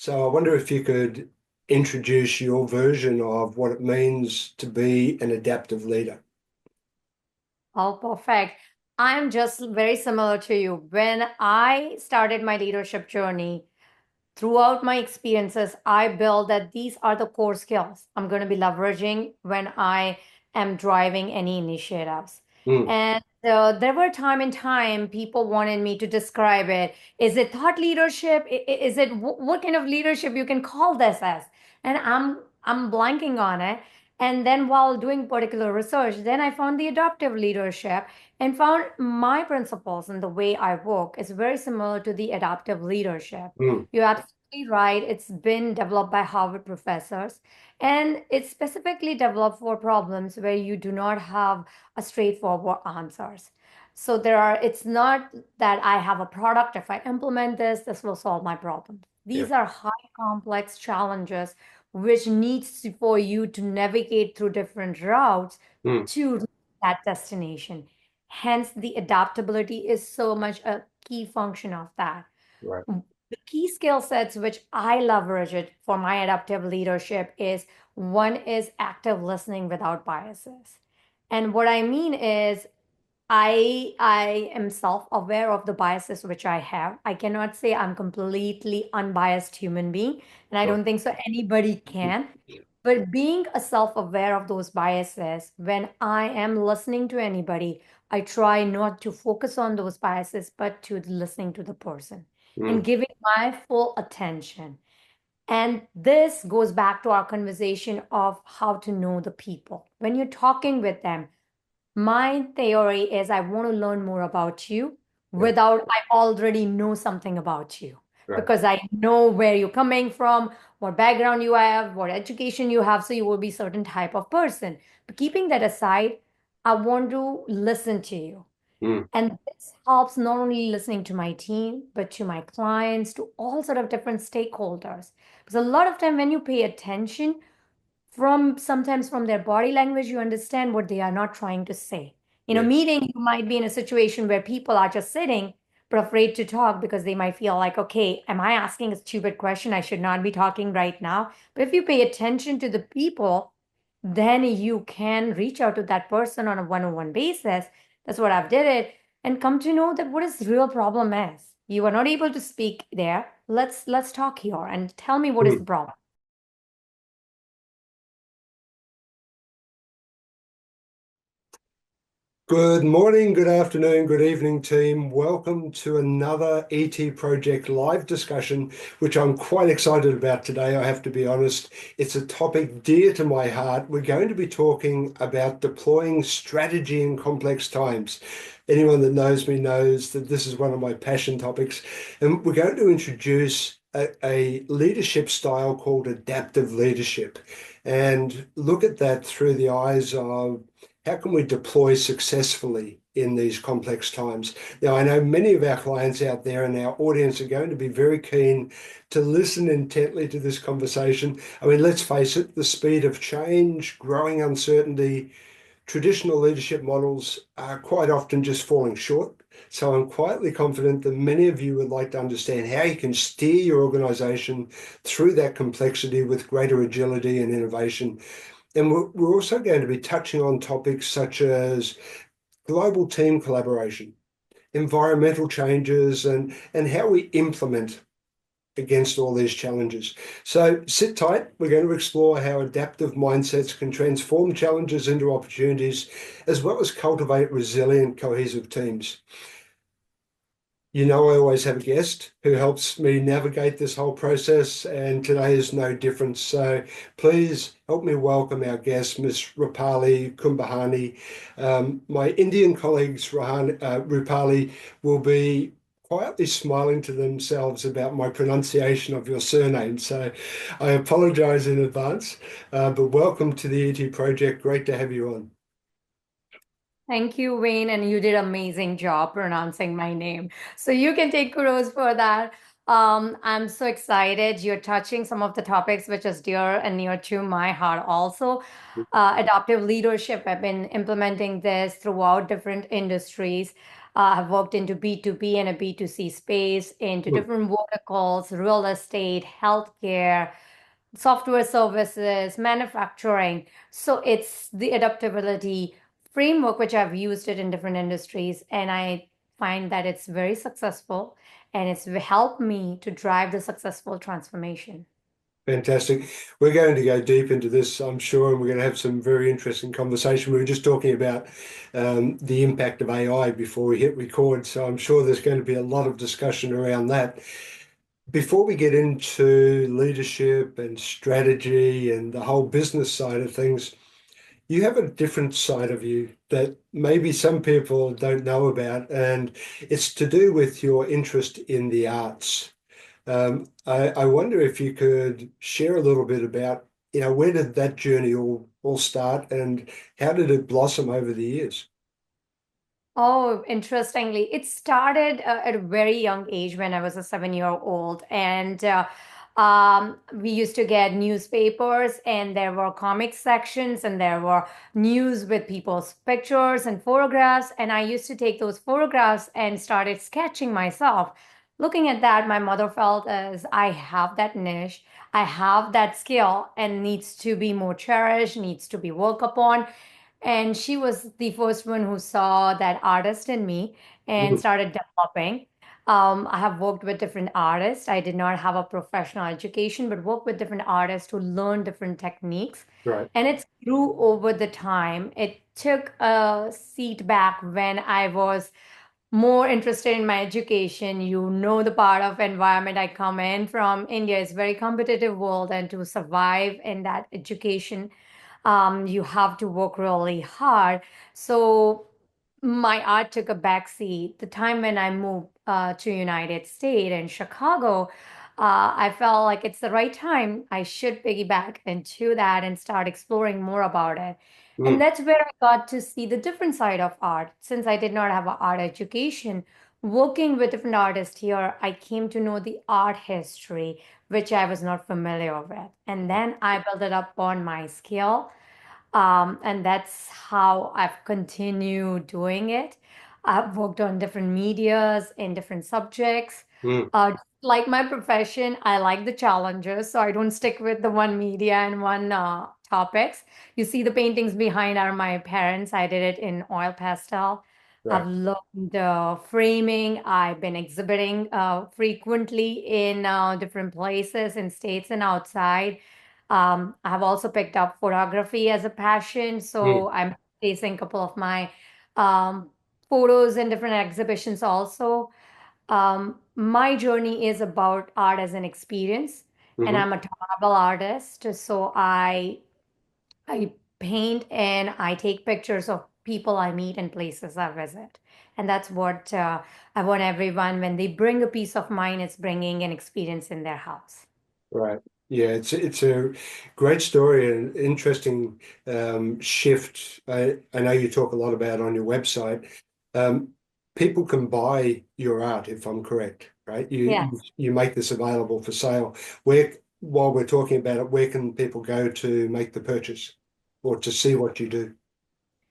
So I wonder if you could introduce your version of what it means to be an adaptive leader. Oh, perfect. I'm just very similar to you. When I started my leadership journey, throughout my experiences, I built that these are the core skills I'm going to be leveraging when I am driving any initiatives. Mm, And there were time and time people wanted me to describe it. Is it thought leadership? Is it what kind of leadership you can call this as? And I'm blanking on it. And then while doing particular research, then I found the adaptive leadership and found my principles and the way I work is very similar to the adaptive leadership. mm, You're absolutely right. It's been developed by Harvard professors, and it's specifically developed for problems where you do not have a straightforward answers. So it's not that I have a product. If I implement this, this will solve my problem. yeah. These are high complex challenges which needs for you to navigate through different routes Mm, to reach that destination. Hence, the adaptability is so much a key function of that. right. The key skill sets which I leverage it for my adaptive leadership is one is active listening without biases. And what I mean is I am self-aware of the biases which I have. I cannot say I'm completely unbiased human being, and I Sure. don't think so anybody can. But being a self-aware of those biases, when I am listening to anybody, I try not to focus on those biases, but to listening to the person and Mm, giving my full attention. And this goes back to our conversation of how to know the people. When you're talking with them, my theory is I want to learn more about you yeah, without I already know something about you right. because I know where you're coming from, what background you have, what education you have, so you will be certain type of person. But keeping that aside, I want to listen to you. Mm, And this helps not only listening to my team, but to my clients, to all sort of different stakeholders. Because a lot of time when you pay attention, from sometimes from their body language you understand what they are not trying to say. In a yeah. meeting you might be in a situation where people are just sitting but afraid to talk because they might feel like, okay, am I asking a stupid question? I should not be talking right now. But if you pay attention to the people, then you can reach out to that person on a one-on-one basis. That's what I've did it, and come to know that what is real problem is. You are not able to speak there. Let's talk here and tell me what is the Mm. problem. Good morning, good afternoon, good evening, team. Welcome to another ET Project live discussion, which I'm quite excited about today. I have to be honest. It's a topic dear to my heart. We're going to be talking about deploying strategy in complex times. Anyone that knows me knows that this is one of my passion topics. And we're going to introduce a leadership style called adaptive leadership and look at that through the eyes of how can we deploy successfully in these complex times? Now, I know many of our clients out there and our audience are going to be very keen to listen intently to this conversation. I mean, let's face it, the speed of change, growing uncertainty, traditional leadership models are quite often just falling short. So I'm quietly confident that many of you would like to understand how you can steer your organization through that complexity with greater agility and innovation. And we're also going to be touching on topics such as global team collaboration, environmental changes, and how we implement against all these challenges. So sit tight. We're going to explore how adaptive mindsets can transform challenges into opportunities, as well as cultivate resilient, cohesive teams. You know, I always have a guest who helps me navigate this whole process, and today is no different. So please help me welcome our guest, Miss Rupali Kumbahani. My Indian colleagues, Rupali, will be quietly smiling to themselves about my pronunciation of your surname. So I apologize in advance, but welcome to the ET Project. Great to have you on. Thank you, Wayne, and you did amazing job pronouncing my name. So you can take kudos for that. I'm so excited. You're touching some of the topics which is dear and near to my heart also. Adaptive leadership, I've been implementing this throughout different industries. I've worked into B2B and a B2C space, into Mm. different verticals, real estate, healthcare, software services, manufacturing. So it's the adaptability framework which I've used it in different industries, and I find that it's very successful and it's helped me to drive the successful transformation. Fantastic. We're going to go deep into this, I'm sure, and we're going to have some very interesting conversation. We were just talking about the impact of AI before we hit record, so I'm sure there's going to be a lot of discussion around that. Before we get into leadership and strategy and the whole business side of things, you have a different side of you that maybe some people don't know about, and it's to do with your interest in the arts. I wonder if you could share a little bit about, where did that journey all start and how did it blossom over the years? Oh, interestingly, it started at a very young age when I was a 7-year old. And we used to get newspapers, and there were comic sections, and there were news with people's pictures and photographs. And I used to take those photographs and started sketching myself. Looking at that, my mother felt as I have that niche, I have that skill, and needs to be more cherished, needs to be worked upon. And she was the first one who saw that artist in me and Mm. started developing. I have worked with different artists. I did not have a professional education, but worked with different artists to learn different techniques. Right. And it grew over the time. It took a seat back when I was more interested in my education. You know, the part of environment I come in from, India is very competitive world, and to survive in that education, you have to work really hard. So my art took a backseat. The time when I moved to United States in Chicago, I felt like it's the right time. I should piggyback into that and start exploring more about it. And Mm. that's where I got to see the different side of art. Since I did not have an art education, working with different artists here, I came to know the art history, which I was not familiar with. And then I built it up on my skill, and that's how I've continued doing it. I've worked on different medias in different subjects. Mm. Like my profession, I like the challenges, so I don't stick with the one media and one topics. You see the paintings behind are my parents. I did it in oil pastel. I've Right. learned framing. I've been exhibiting frequently in different places in states and outside. I have also picked up photography as a passion, Mm. so I'm placing a couple of my um, photos in different exhibitions also. My journey is about art as an experience, and Hmm. I'm a travel artist, so I paint and I take pictures of people I meet and places I visit. And that's what I want everyone, when they bring a piece of mind, it's bringing an experience in their house. Right. Yeah, it's a great story and interesting shift. I know you talk a lot about on your website. Um, People can buy your art, if I'm correct, right? You make this available for sale. Where, while we're talking about it, where can people go to make the purchase or to see what you do?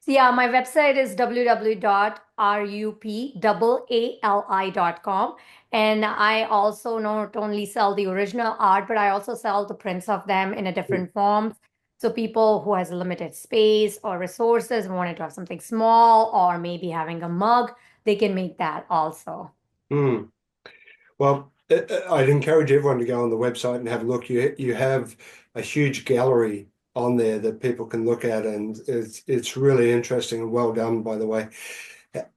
So yeah, my website is www.rupali.com. And I also not only sell the original art, but I also sell the prints of them in a different forms. So people who has limited space or resources wanted to have something small or maybe having a mug, they can make that also. Mm. Well, I'd encourage everyone to go on the website and have a look. You have a huge gallery on there that people can look at, and it's really interesting and well done, by the way.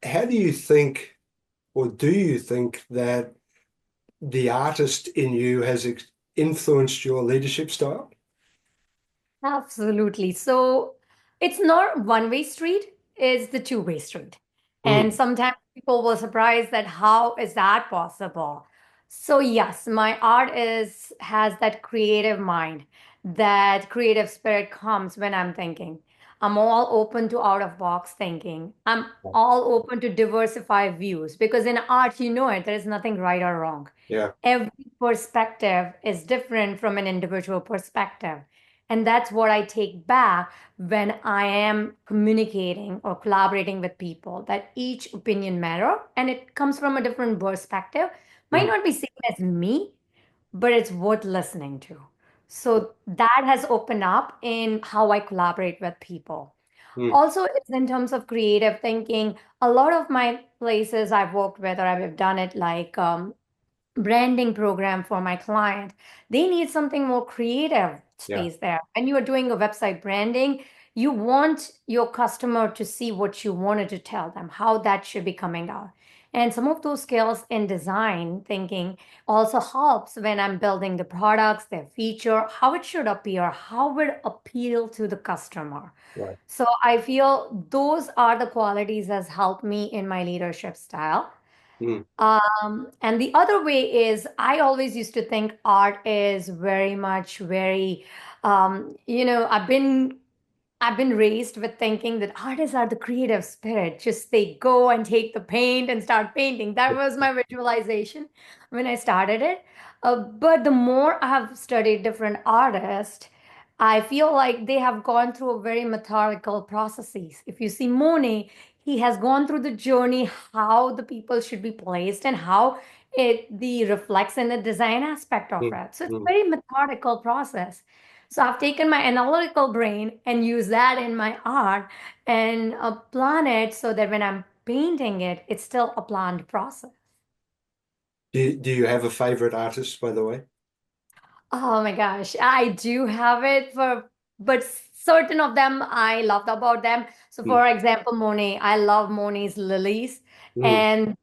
How do you think, or do you think that the artist in you has influenced your leadership style? Absolutely. So it's not one-way street, it's the two-way street. And Mm. sometimes people will surprise that how is that possible? So yes, my art is has that creative mind, that creative spirit comes when I'm thinking. I'm all open to out of box thinking. I'm all open to diversify views because in art, you know it, there is nothing right or wrong. Yeah. Every perspective is different from an individual perspective. And that's what I take back when I am communicating or collaborating with people, that each opinion matter and it comes from a different perspective. Might Mm, not be same as me, but it's worth listening to. So that has opened up in how I collaborate with people. mm, Also, it's in terms of creative thinking. A lot of my places I've worked with or I've done it like branding program for my client, they need something more creative yeah, space there. When you are doing a website branding, you want your customer to see what you wanted to tell them, how that should be coming out. And some of those skills in design thinking also helps when I'm building the products, their feature, how it should appear, how it appeal to the customer. right. So I feel those are the qualities has helped me in my leadership style. Mm, And the other way is I always used to think art is very much very, I've been raised with thinking that artists are the creative spirit. Just they go and take the paint and start painting. That was my visualization when I started it. But the more I have studied different artists, I feel like they have gone through a very methodical processes. If you see Monet, he has gone through the journey how the people should be placed and how it the reflects in the design aspect of mm, it. So it's a mm. very methodical process. So I've taken my analytical brain and used that in my art and plan it so that when I'm painting it, it's still a planned process. Do you have a favorite artist, by the way? Oh my gosh, I do have it but certain of them I loved about them. So Mm, for example, Monet, I love Monet's lilies mm, and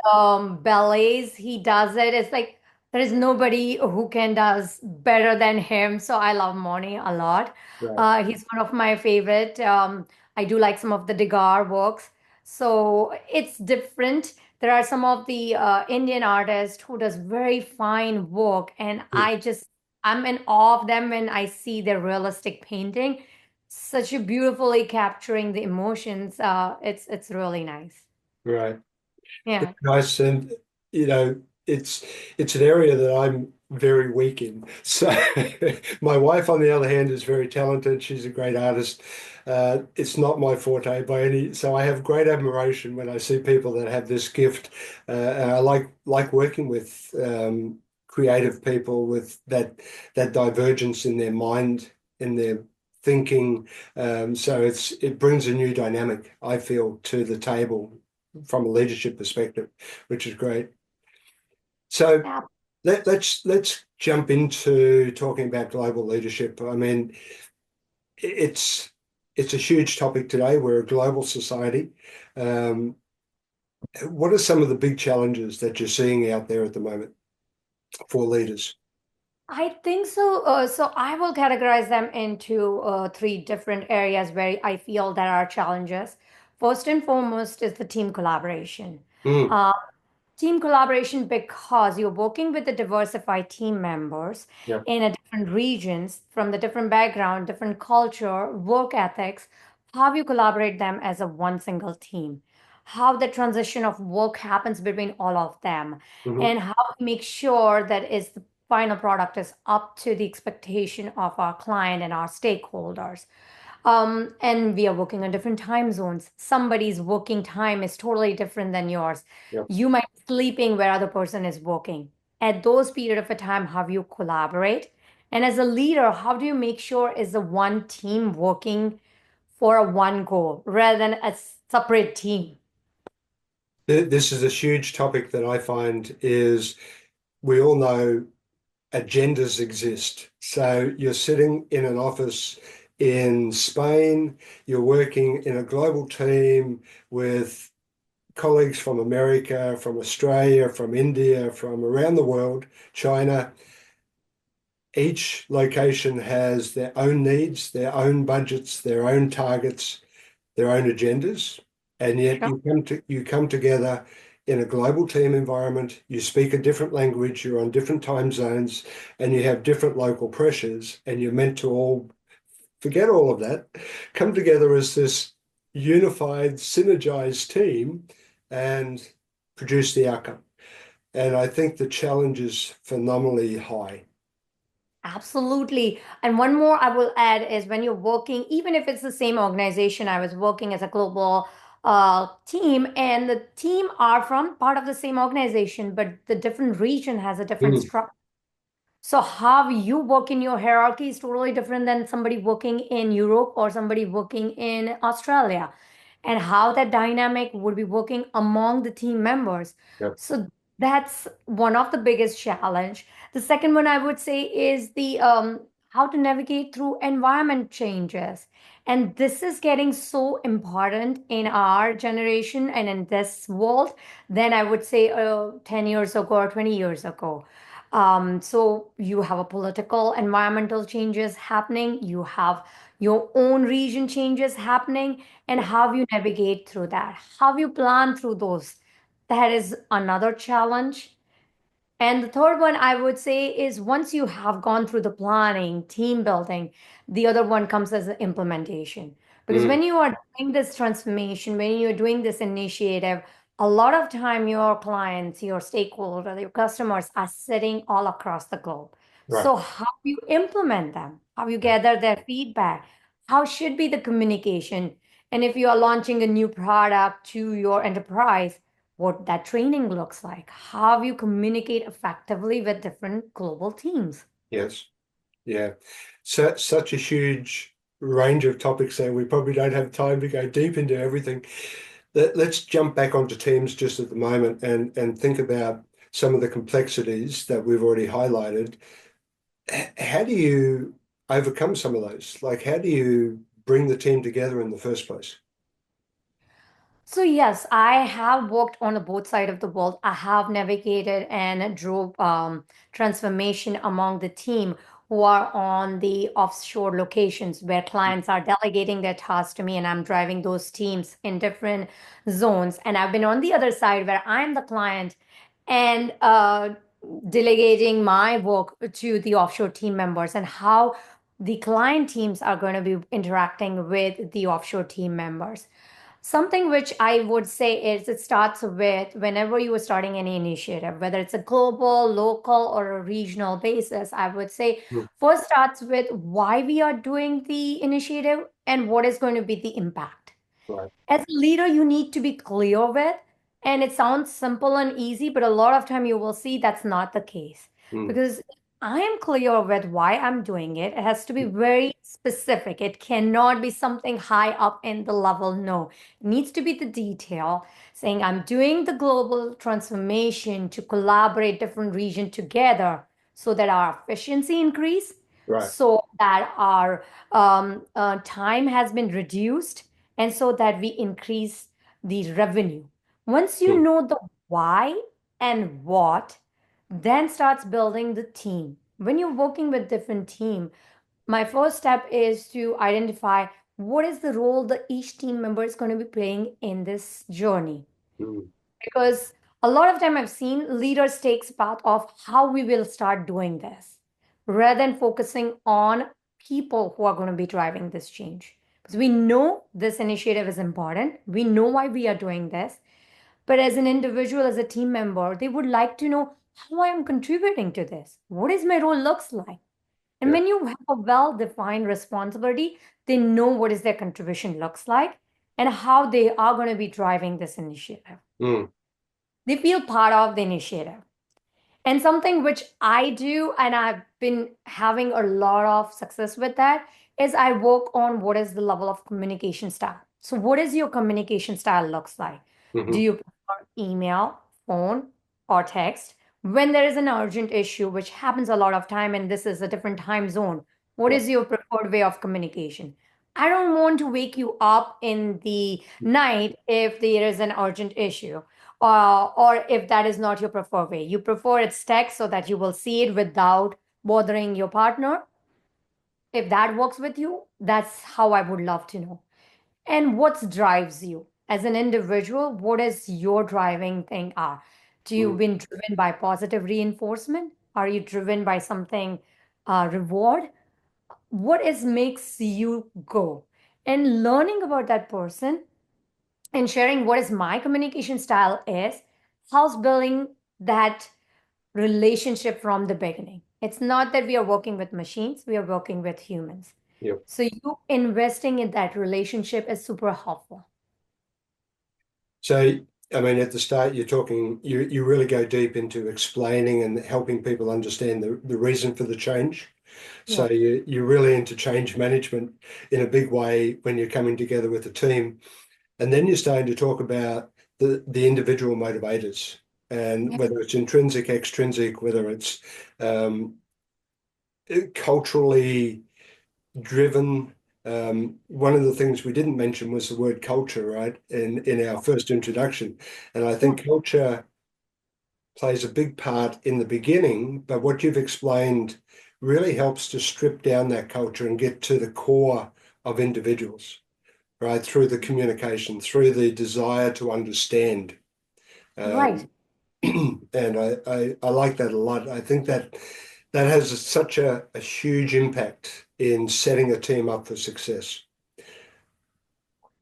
ballets. He does it. It's like there is nobody who can does better than him. So I love Monet a lot. right. He's one of my favorite. I do like some of the Degas works. So it's different. There are some of the Indian artists who does very fine work, and Mm, I'm in awe of them when I see their realistic painting. Such a beautifully capturing the emotions. It's really nice. right. Yeah. Nice, and you know, it's an area that I'm very weak in. So my wife, on the other hand, is very talented. She's a great artist. It's not my forte by any, so I have great admiration when I see people that have this gift. And I like working with creative people with that divergence in their mind, in their thinking. So it brings a new dynamic, I feel, to the table from a leadership perspective, which is great. So Yeah. let's jump into talking about global leadership. I mean, it's it's a huge topic today. We're a global society. Um, what are some of the big challenges that you're seeing out there at the moment for leaders? I think so. So I will categorize them into three different areas where I feel there are challenges. First and foremost is the team collaboration. Mm, Uh, Team collaboration because you're working with the diversified team members yeah. in a different regions from the different background, different culture, work ethics, how you collaborate them as a one single team, how the transition of work happens between all of them, Hmm. and how we make sure that is the final product is up to the expectation of our client and our stakeholders. And we are working on different time zones. Somebody's working time is totally different than yours. Yeah. You might be sleeping where other person is working. At those period of a time, how you collaborate? And as a leader, how do you make sure is the one team working for a one goal rather than a separate team? This is a huge topic that I find is we all know agendas exist. So you're sitting in an office in Spain, you're working in a global team with colleagues from America, from Australia, from India, from around the world, China. Each location has their own needs, their own budgets, their own targets, their own agendas, and yet Sure. you come together in a global team environment. You speak a different language, you're on different time zones, and you have different local pressures, and you're meant to all forget all of that, come together as this unified, synergized team and produce the outcome. And I think the challenge is phenomenally high. Absolutely. And one more I will add is when you're working, even if it's the same organization, I was working as a global team, and the team are from part of the same organization, but the different region has a different Mm, structure. So how you work in your hierarchy is totally different than somebody working in Europe or somebody working in Australia, and how that dynamic would be working among the team members. yeah. So that's one of the biggest challenge. The second one I would say is the how to navigate through environment changes. And this is getting so important in our generation and in this world than I would say 10 years ago or 20 years ago. So you have a political environmental changes happening, you have your own region changes happening, and Yeah. how you navigate through that, how you plan through those. That is another challenge. And the third one I would say is once you have gone through the planning, team building, the other one comes as the implementation. Because Mm, when you are doing this transformation, when you're doing this initiative, a lot of time your clients, your stakeholders, your customers are sitting all across the globe. right. So how you implement them, how you gather their feedback, how should be the communication, and if you are launching a new product to your enterprise, what that training looks like, how you communicate effectively with different global teams. Yes. Yeah. So, such a huge range of topics there. We probably don't have time to go deep into everything. Let's jump back onto Teams just at the moment and think about some of the complexities that we've already highlighted. How do you overcome some of those? Like, how do you bring the team together in the first place? So yes, I have worked on the both side of the world. I have navigated and drove transformation among the team who are on the offshore locations where clients are delegating their tasks to me, and I'm driving those teams in different zones. And I've been on the other side where I'm the client and delegating my work to the offshore team members, and how the client teams are going to be interacting with the offshore team members. Something which I would say is it starts with whenever you are starting any initiative, whether it's a global, local, or a regional basis, I would say Mm, first starts with why we are doing the initiative and what is going to be the impact. right. As a leader, you need to be clear with, and it sounds simple and easy, but a lot of time you will see that's not the case. Mm, Because I am clear with why I'm doing it. It has to be very specific. It cannot be something high up in the level. No, it needs to be the detail saying I'm doing the global transformation to collaborate different region together so that our efficiency increase, right. so that our time has been reduced, and so that we increase the revenue. Once you Mm, know the why and what, then starts building the team. When you're working with different team, my first step is to identify what is the role that each team member is going to be playing in this journey. mm, Because a lot of time I've seen leaders takes path of how we will start doing this rather than focusing on people who are going to be driving this change. Because we know this initiative is important. We know why we are doing this. But as an individual, as a team member, they would like to know how I am contributing to this. What is my role looks like? And yeah. when you have a well-defined responsibility, they know what is their contribution looks like and how they are going to be driving this initiative. Mm, They feel part of the initiative. And something which I do, and I've been having a lot of success with that, is I work on what is the level of communication style. So, what is your communication style looks like? Do mhm, you prefer email, phone, or text? When there is an urgent issue, which happens a lot of time, and this is a different time zone, what right. is your preferred way of communication? I don't want to wake you up in the night if there is an urgent issue, or if that is not your preferred way. You prefer it's text so that you will see it without bothering your partner. If that works with you, that's how I would love to know. And what drives you as an individual? What is your driving thing? Do you Mm, been driven by positive reinforcement? Are you driven by something reward? What is makes you go? And learning about that person and sharing what is my communication style is helps building that relationship from the beginning. It's not that we are working with machines, we are working with humans. Yep. So you investing in that relationship is super helpful. So, I mean, at the start, you're talking, you really go deep into explaining and helping people understand the reason for the change. So Yeah. you're really into change management in a big way when you're coming together with a team. And then you're starting to talk about the individual motivators and Yeah. whether it's intrinsic, extrinsic, whether it's um, culturally driven. One of the things we didn't mention was the word culture, right? In our first introduction. And I Yeah. think culture plays a big part in the beginning, but what you've explained really helps to strip down that culture and get to the core of individuals, right? Through the communication, through the desire to understand. Right. Um, and I like that a lot. I think that that has such a huge impact in setting a team up for success.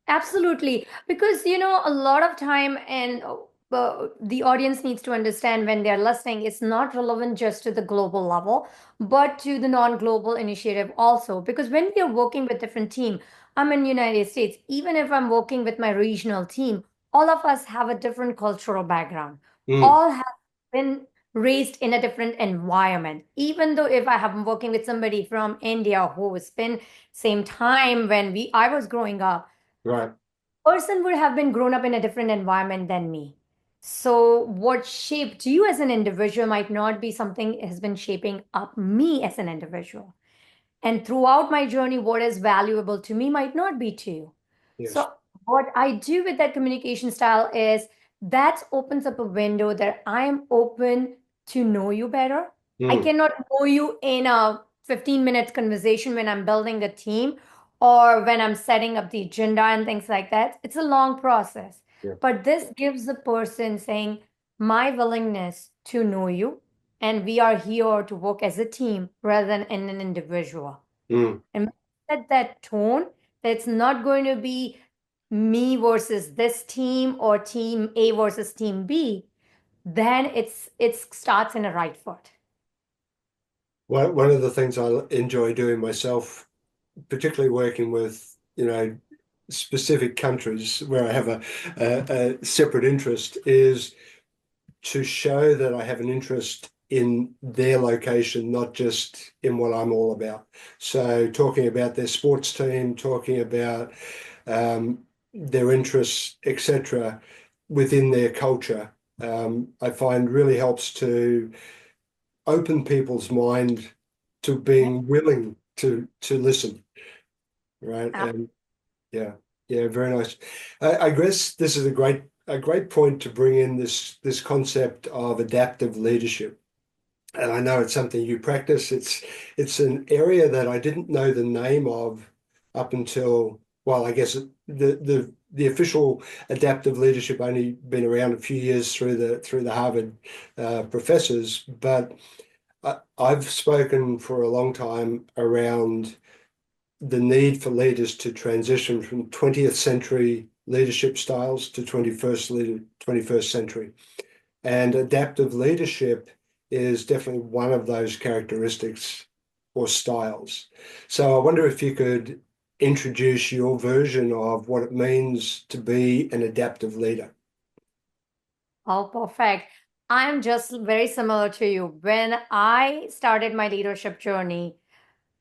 Absolutely. Because, a lot of time, and the audience needs to understand when they're listening, it's not relevant just to the global level, but to the non-global initiative also. Because when we are working with different team, I'm in United States, even if I'm working with my regional team, all of us have a different cultural background. Mm, All have been raised in a different environment. Even though if I have working with somebody from India who has been same time when we I was growing up, right. person would have been grown up in a different environment than me. So what shaped you as an individual might not be something has been shaping up me as an individual. And throughout my journey, what is valuable to me might not be to you. Yes. So, what I do with that communication style is that opens up a window that I am open to know you better. I Mm, cannot know you in a 15 minutes conversation when I'm building a team or when I'm setting up the agenda and things like that. It's a long process. yeah. But this gives the person saying, my willingness to know you, and we are here to work as a team rather than in an individual. Mm, And when you set that tone, that's not going to be me versus this team or team A versus team B, then it starts in a right foot. one of the things I enjoy doing myself, particularly working with, specific countries where I have a separate interest, is to show that I have an interest in their location, not just in what I'm all about. So talking about their sports team, talking about their interests, etc., within their culture, I find really helps to open people's mind to Yeah. being willing to listen, right? And yeah, yeah, very nice. I guess this is a great point to bring in this concept of adaptive leadership. And I know it's something you practice. It's an area that I didn't know the name of up until, well, I guess the official adaptive leadership only been around a few years through the Harvard professors, but I've spoken for a long time around the need for leaders to transition from 20th century leadership styles to 21st century. And adaptive leadership is definitely one of those characteristics or styles. So I wonder if you could introduce your version of what it means to be an adaptive leader. Oh, perfect. I'm just very similar to you. When I started my leadership journey,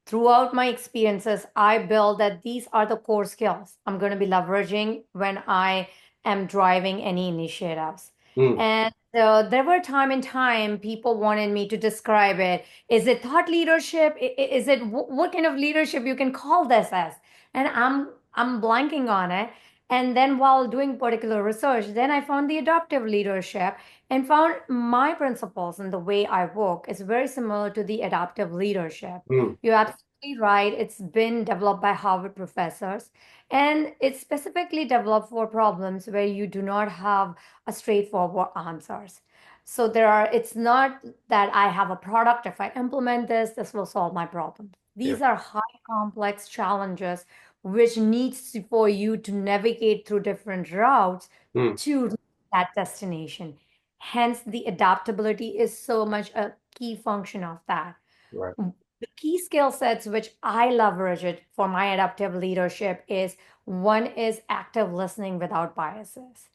throughout my experiences, I built that these are the core skills I'm going to be leveraging when I am driving any initiatives. Mm, And there were time and time people wanted me to describe it. Is it thought leadership? Is it what kind of leadership you can call this as? And I'm blanking on it. And then while doing particular research, then I found the adaptive leadership and found my principles and the way I work is very similar to the adaptive leadership. mm, You're absolutely right. It's been developed by Harvard professors, and it's specifically developed for problems where you do not have a straightforward answers. So it's not that I have a product. If I implement this, this will solve my problem. yeah. These are high complex challenges which needs for you to navigate through different routes Mm, to reach that destination. Hence, the adaptability is so much a key function of that. Right. The key skill sets which I leverage it for my adaptive leadership is one is active listening without biases.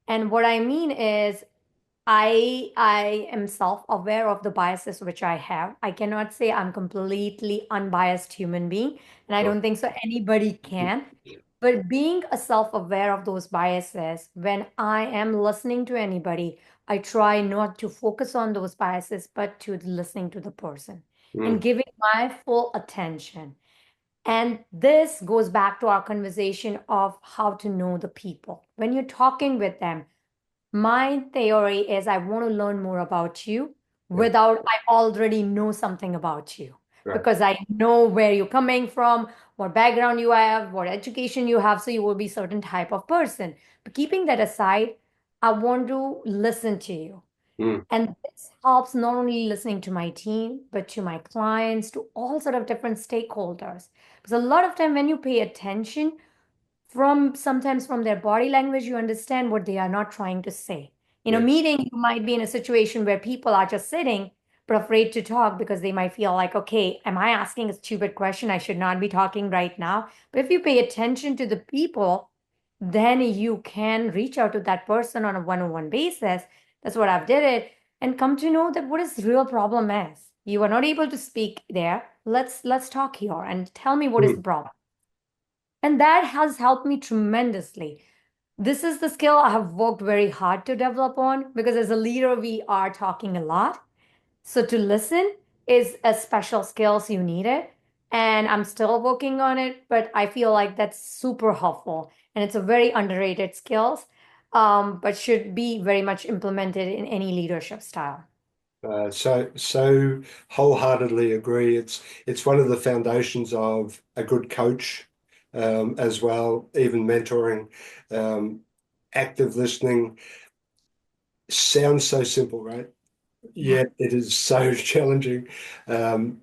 And what I mean is I am self-aware of the biases which I have. I cannot say I'm completely unbiased human being, and I Sure. don't think so anybody can. But being a self-aware of those biases, when I am listening to anybody, I try not to focus on those biases, but to listening to the person and Mm. giving my full attention. And this goes back to our conversation of how to know the people. When you're talking with them, my theory is I want to learn more about you Yeah. without I already know something about you Right. because I know where you're coming from, what background you have, what education you have, so you will be certain type of person. But keeping that aside, I want to listen to you. Mm. And this helps not only listening to my team, but to my clients, to all sort of different stakeholders. Because a lot of time when you pay attention, from sometimes from their body language, you understand what they are not trying to say. In a Yeah. meeting, you might be in a situation where people are just sitting but afraid to talk because they might feel like, okay, am I asking a stupid question? I should not be talking right now. But if you pay attention to the people, then you can reach out to that person on a one-on-one basis. That's what I've did it and come to know that what is real problem is. You are not able to speak there. Let's talk here and tell me what is the Mm. problem. And that has helped me tremendously. This is the skill I have worked very hard to develop on because as a leader, we are talking a lot. So to listen is a special skill, so you need it. And I'm still working on it, but I feel like that's super helpful. And it's a very underrated skills, but should be very much implemented in any leadership style. So wholeheartedly agree. It's one of the foundations of a good coach, as well, even mentoring, um, active listening. Sounds so simple, right? Yeah. Yet it is so challenging, um,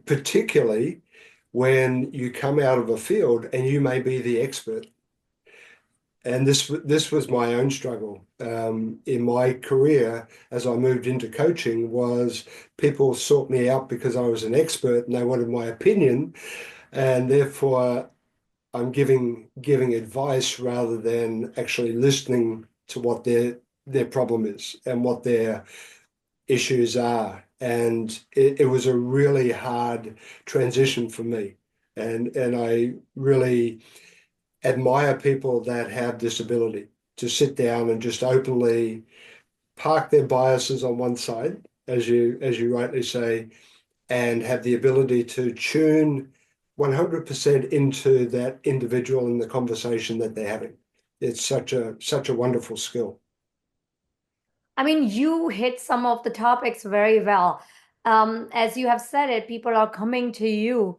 particularly when you come out of a field and you may be the expert. And this was my own struggle, in my career as I moved into coaching. Was people sought me out because I was an expert and they wanted my opinion, and therefore I'm giving advice rather than actually listening to what their problem is and what their issues are. And it was a really hard transition for me. And I really admire people that have this ability to sit down and just openly park their biases on one side, as you rightly say, and have the ability to tune 100% into that individual in the conversation that they're having. It's such a wonderful skill. I mean, you hit some of the topics very well. As you have said it, people are coming to you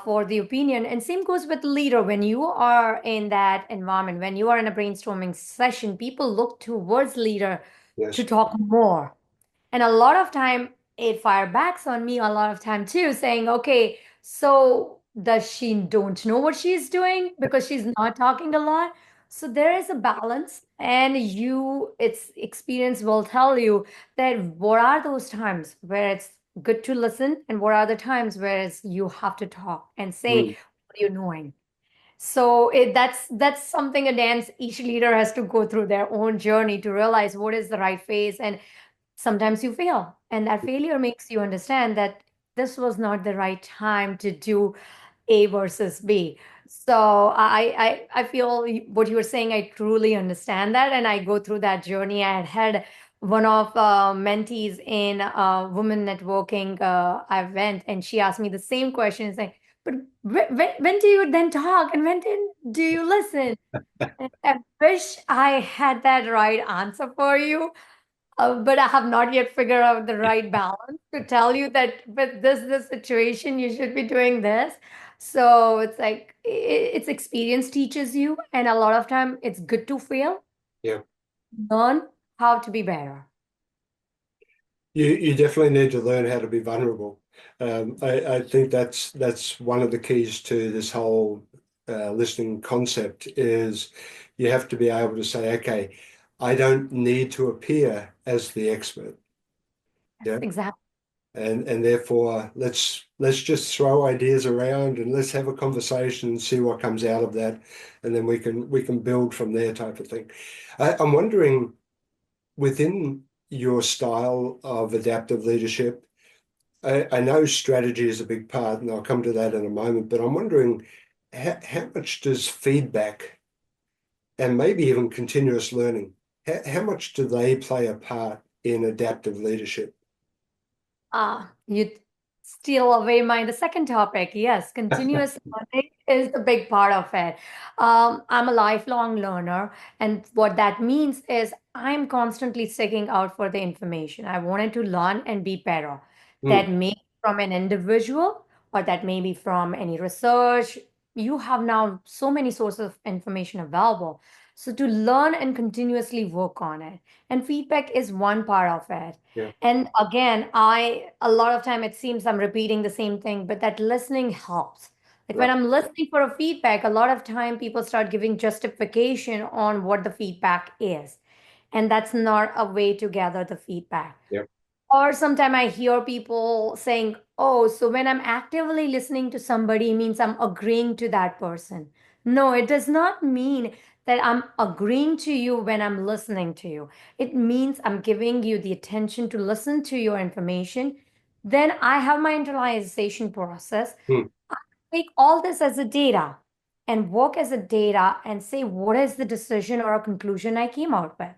for the opinion. And same goes with leader. When you are in that environment, when you are in a brainstorming session, people look towards leader to Yes. talk more. And a lot of time it fire backs on me a lot of time too, saying, okay, so does she don't know what she's doing because she's not talking a lot? So there is a balance, and its experience will tell you that what are those times where it's good to listen, and what are the times where you have to talk and say Mm. what you're knowing. So that's something a dance each leader has to go through their own journey to realize what is the right phase. And sometimes you fail, and that failure makes you understand that this was not the right time to do A versus B. So I feel what you were saying, I truly understand that, and I go through that journey. I had one of mentees in women networking event, and she asked me the same question. It's like, but when do you then talk, and do you listen? And I wish I had that right answer for you, but I have not yet figured out the right balance to tell you that with this situation, you should be doing this. So it's like it's experience teaches you, and a lot of time it's good to fail, Yeah. learn how to be better. You definitely need to learn how to be vulnerable. I think that's one of the keys to this whole listening concept is you have to be able to say, okay, I don't need to appear as the expert. Yes, Yeah. exactly. and therefore let's just throw ideas around and let's have a conversation and see what comes out of that, and then we can build from there type of thing. I'm wondering within your style of adaptive leadership. I know strategy is a big part, and I'll come to that in a moment, but I'm wondering how much does feedback and maybe even continuous learning, how much do they play a part in adaptive leadership? You steal away the second topic. Yes, continuous learning is a big part of it. I'm a lifelong learner, and what that means is I'm constantly seeking out for the information. I wanted to learn and be better. That Mm, may be from an individual or that may be from any research. You have now so many sources of information available. So to learn and continuously work on it. And feedback is one part of it. yeah, And again, a lot of time it seems I'm repeating the same thing, but that listening helps. Like when right. I'm listening for a feedback, a lot of time people start giving justification on what the feedback is. And that's not a way to gather the feedback. Yeah. Or sometimes I hear people saying, oh, so when I'm actively listening to somebody means I'm agreeing to that person. No, it does not mean that I'm agreeing to you when I'm listening to you. It means I'm giving you the attention to listen to your information. Then I have my internalization process. Mm, Take all this as a data and work as a data and say what is the decision or a conclusion I came out with.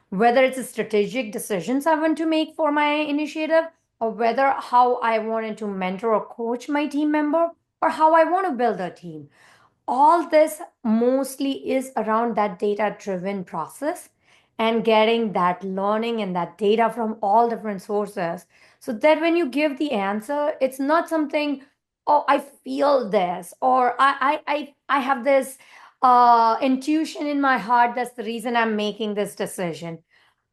Whether it's a strategic decisions I want to make for my initiative, or whether how I wanted to mentor or coach my team member, or how I want to build a team. All this mostly is around that data driven process and getting that learning and that data from all different sources so that when you give the answer it's not something, oh, I feel this, or I have this intuition in my heart, that's the reason I'm making this decision.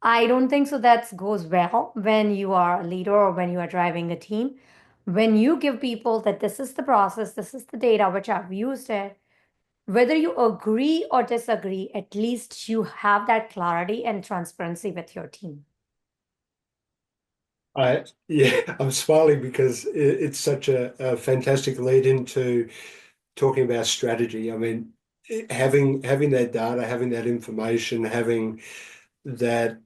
I don't think so that goes well when you are a leader or when you are driving a team. When you give people that this is the process, this is the data which I've used it, whether you agree or disagree, at least you have that clarity and transparency with your team. yeah, I'm smiling because it's such a fantastic lead into talking about strategy. I mean, having that data, having that information, having that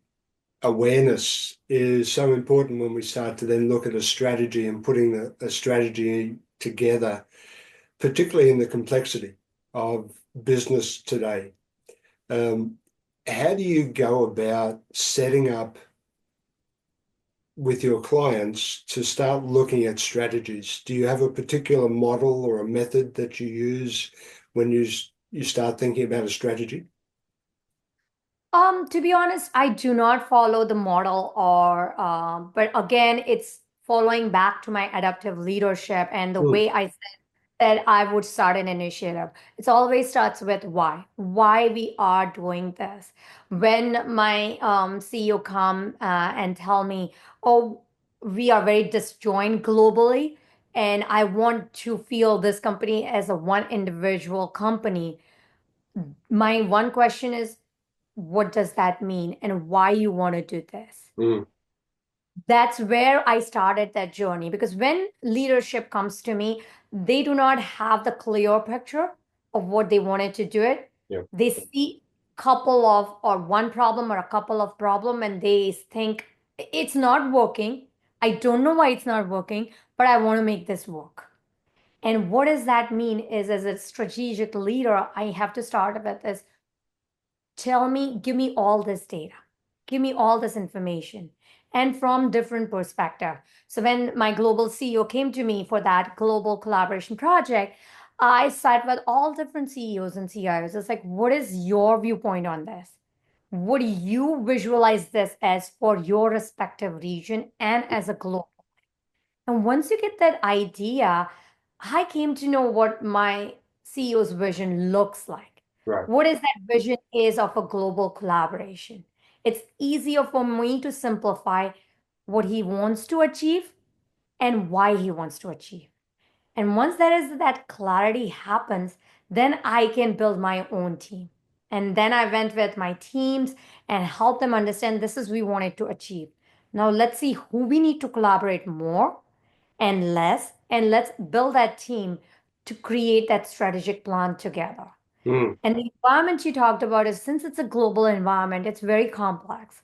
awareness is so important when we start to then look at a strategy and putting a strategy together, particularly in the complexity of business today. Um, how do you go about setting up with your clients to start looking at strategies? Do you have a particular model or a method that you use when you start thinking about a strategy? To be honest, I do not follow the model or, but again, it's following back to my adaptive leadership and the Mm, way I said that I would start an initiative. It always starts with why we are doing this. When my CEO come and tell me, oh, we are very disjoint globally, and I want to feel this company as a one individual company, my one question is, what does that mean and why you want to do this? mm, That's where I started that journey, because when leadership comes to me, they do not have the clear picture of what they wanted to do it. yeah. They see couple of or one problem or a couple of problem and they think it's not working. I don't know why it's not working, but I want to make this work. And what does that mean is as a strategic leader, I have to start with is tell me, give me all this data, give me all this information, and from different perspective. So when my global CEO came to me for that global collaboration project, I sat with all different CEOs and CIOs. It's like, what is your viewpoint on this? What do you visualize this as for your respective region and as a global? And once you get that idea, I came to know what my CEO's vision looks like. Right. What is that vision is of a global collaboration. It's easier for me to simplify what he wants to achieve and why he wants to achieve. And once that clarity happens, then I can build my own team. And then I went with my teams and helped them understand this is we wanted to achieve. Now let's see who we need to collaborate more and less, and let's build that team to create that strategic plan together. Mm, And the environment you talked about is, since it's a global environment, it's very complex.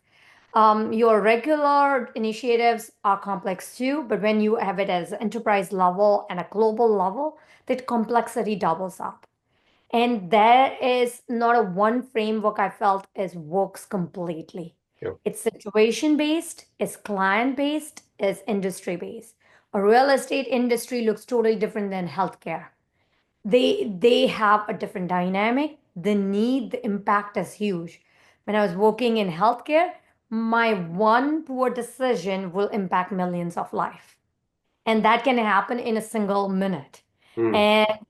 Your regular initiatives are complex too, but when you have it as enterprise level and a global level, that complexity doubles up. And there is not a one framework I felt is works completely. yeah. It's situation based, it's client based, it's industry based. A real estate industry looks totally different than healthcare. They have a different dynamic. The need, the impact is huge. When I was working in healthcare, my one poor decision will impact millions of life, and that can happen in a single minute. Mm. And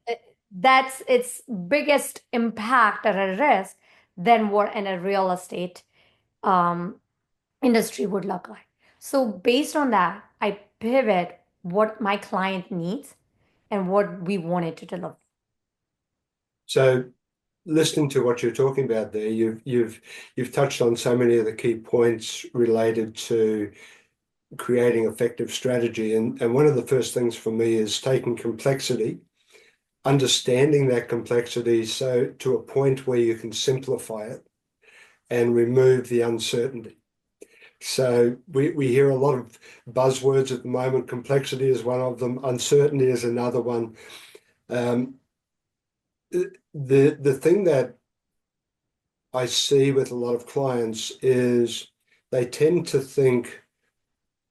that's its biggest impact or a risk than what in a real estate um, industry would look like. So based on that, I pivot what my client needs and what we wanted to deliver. So listening to what you're talking about there, you've touched on so many of the key points related to creating effective strategy. And one of the first things for me is taking complexity, understanding that complexity so to a point where you can simplify it and remove the uncertainty. So we hear a lot of buzzwords at the moment. Complexity is one of them. Uncertainty is another one. Um, the thing that I see with a lot of clients is they tend to think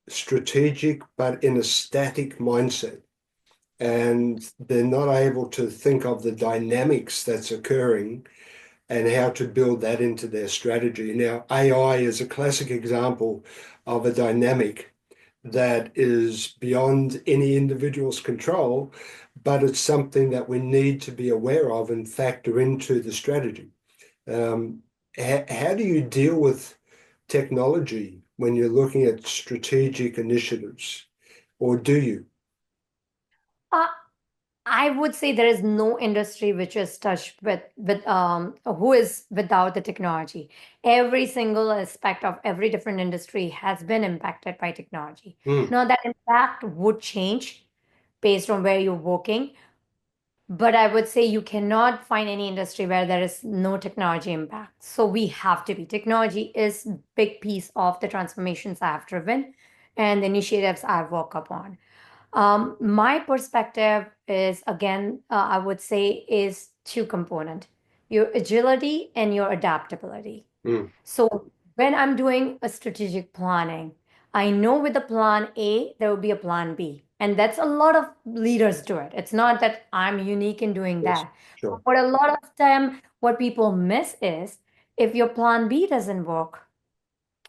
strategic, but in a static mindset. And they're not able to think of the dynamics that's occurring and how to build that into their strategy. Now, AI is a classic example of a dynamic that is beyond any individual's control, but it's something that we need to be aware of and factor into the strategy. How do you deal with technology when you're looking at strategic initiatives, or do you? Uh, I would say there is no industry which is touched with who is without the technology. Every single aspect of every different industry has been impacted by technology. Mm, Now that impact would change based on where you're working, but I would say you cannot find any industry where there is no technology impact. So we have to be. Technology is big piece of the transformations I've driven and the initiatives I've worked upon. My perspective is again, I would say, is two component: your agility and your adaptability. mm, So when I'm doing a strategic planning, I know with the plan A, there will be a plan B. And that's a lot of leaders do it. It's not that I'm unique in doing yes, that. sure. But a lot of time, what people miss is, if your plan B doesn't work,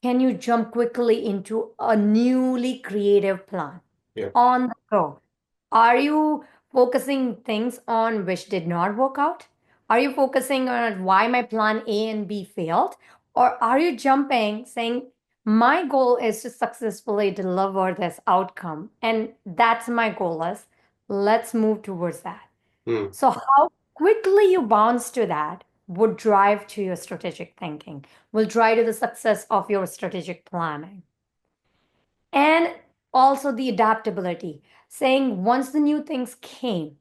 can you jump quickly into a newly creative plan Yeah. on the go? Are you focusing things on which did not work out? Are you focusing on why my plan A and B failed? Or are you jumping saying, my goal is to successfully deliver this outcome, and that's my goal is, let's move towards that. Mm, So, how quickly you bounce to that would drive to your strategic thinking, will drive to the success of your strategic planning. And also the adaptability, saying once the new things came,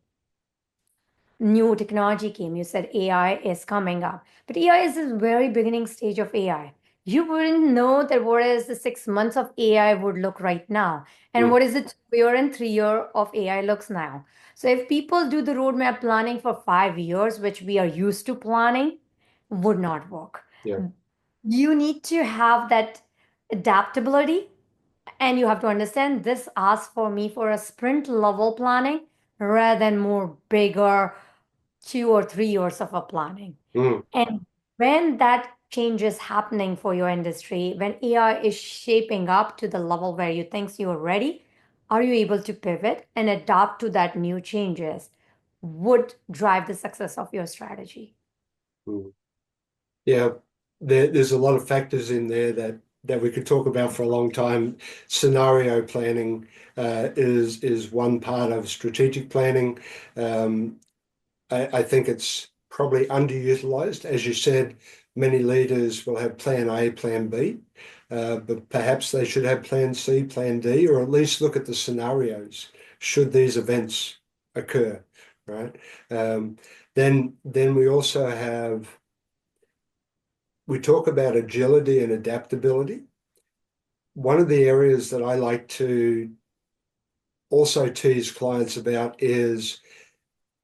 new technology came, you said AI is coming up, but AI is the very beginning stage of AI. You wouldn't know that what is the 6 months of AI would look right now, and mm, what is the 2 year and 3 year of AI looks now. So if people do the roadmap planning for 5 years, which we are used to planning, would not work. yeah. You need to have that adaptability, and you have to understand this asks for me for a sprint level planning rather than more bigger 2 or 3 years of a planning. Mm, And when that change is happening for your industry, when AI is shaping up to the level where you think you're ready, are you able to pivot and adapt to that new changes? Would drive the success of your strategy. mm. Yeah, there's a lot of factors in there that we could talk about for a long time. Scenario planning is one part of strategic planning. Um, I think it's probably underutilized. As you said, many leaders will have plan A, plan B. but perhaps they should have plan C, plan D, or at least look at the scenarios should these events occur, right? Um, then we talk about agility and adaptability. One of the areas that I like to also tease clients about is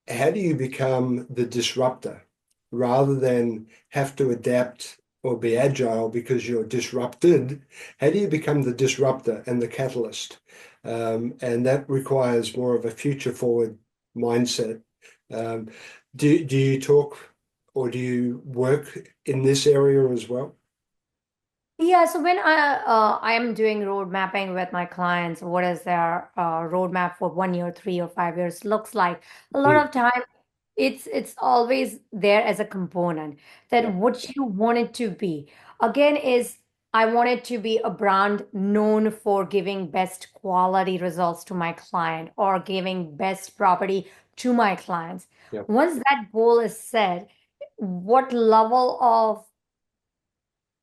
how do you become the disruptor rather than have to adapt or be agile because you're disrupted? How do you become the disruptor and the catalyst? And that requires more of a future forward mindset. Um, do you talk or do you work in this area as well? Yeah, so when I am doing road mapping with my clients, what is their roadmap for 1 year, 3 or 5 years looks like? A lot Mm, of time it's always there as a component yeah, that what you want it to be. Again, is I want it to be a brand known for giving best quality results to my client or giving best property to my clients. yeah, Once that goal is set, what level of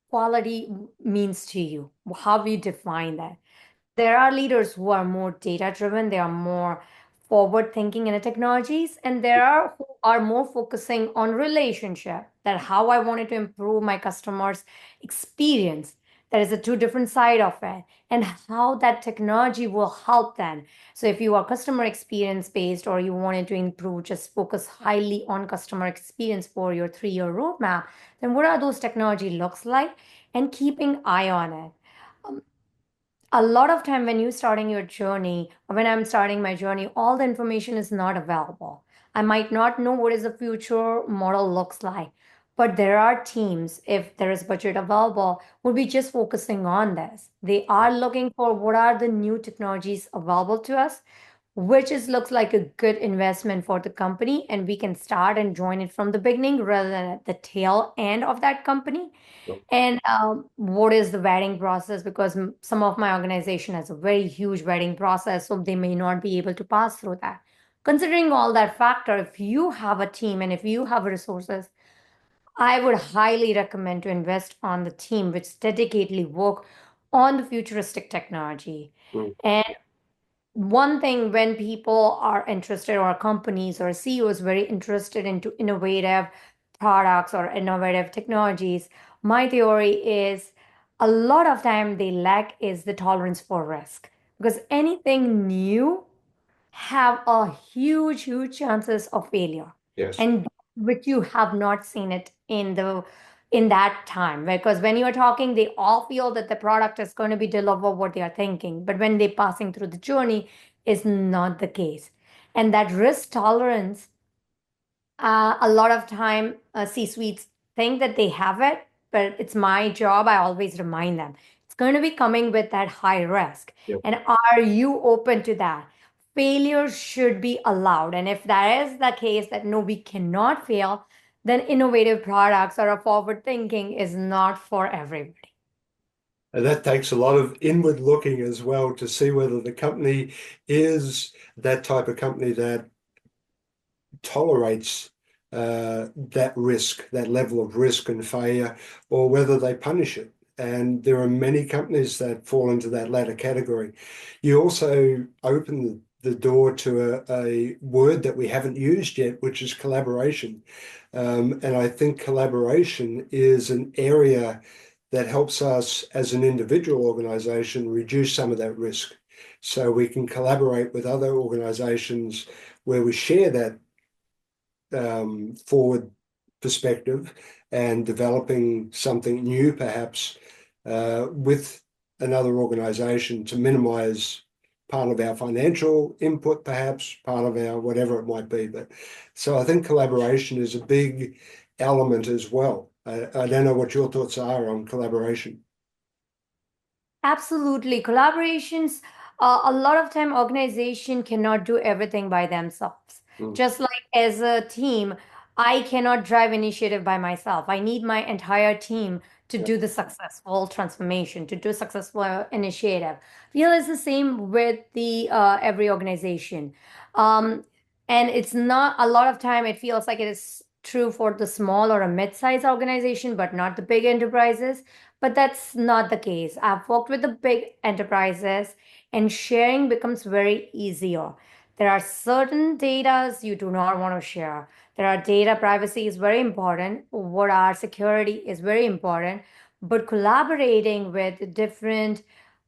quality means to you, how you define that. There are leaders who are more data driven, they are more forward thinking in the technologies, and there are who are more focusing on relationship, that how I wanted to improve my customers' experience. That is a two different side of it, and how that technology will help them. So if you are customer experience based or you wanted to improve, just focus highly on customer experience for your 3 year roadmap, then what are those technology looks like and keeping eye on it. A lot of time when you're starting your journey, or when I'm starting my journey, all the information is not available. I might not know what is the future model looks like, but there are teams, if there is budget available, would be just focusing on this. They are looking for what are the new technologies available to us, which is looks like a good investment for the company, and we can start and join it from the beginning rather than at the tail end of that company. And what is the vetting process? Because some of my organization has a very huge vetting process, so they may not be able to pass through that. Considering all that factor, if you have a team and if you have resources, I would highly recommend to invest on the team which dedicatedly work on the futuristic technology. mm, And one thing when people are interested or companies or CEOs very interested into innovative products or innovative technologies, my theory is a lot of time they lack is the tolerance for risk, because anything new have a huge chances of failure, yes. and which you have not seen it in that time, because when you're talking they all feel that the product is going to be deliver what they are thinking, but when they're passing through the journey is not the case. And that risk tolerance, a lot of time, C-suites think that they have it, but it's my job. I always remind them it's going to be coming with that high risk. And are you open to that? Failure should be allowed. And if that is the case, that no, we cannot fail, then innovative products or a forward thinking is not for everybody. And that takes a lot of inward looking as well to see whether the company is that type of company that tolerates that risk, that level of risk and failure, or whether they punish it. And there are many companies that fall into that latter category. You also open the door to a word that we haven't used yet, which is collaboration. And I think collaboration is an area that helps us as an individual organization reduce some of that risk. So we can collaborate with other organizations where we share that forward perspective and developing something new, perhaps with another organization to minimize part of our financial input, perhaps part of our whatever it might be. But so I think collaboration is a big element as well. I don't know what your thoughts are on collaboration. Absolutely. Collaborations, a lot of time organization cannot do everything by themselves. Mm, Just like as a team, I cannot drive initiative by myself. I need my entire team to yeah, do the successful transformation, to do successful initiative. Feel is the same with the every organization. Um, and it's not a lot of time it feels like it is true for the small or a mid-sized organization, but not the big enterprises. But that's not the case. I've worked with the big enterprises and sharing becomes very easier. There are certain data you do not want to share. There are data privacy is very important. What our security is very important. But collaborating with different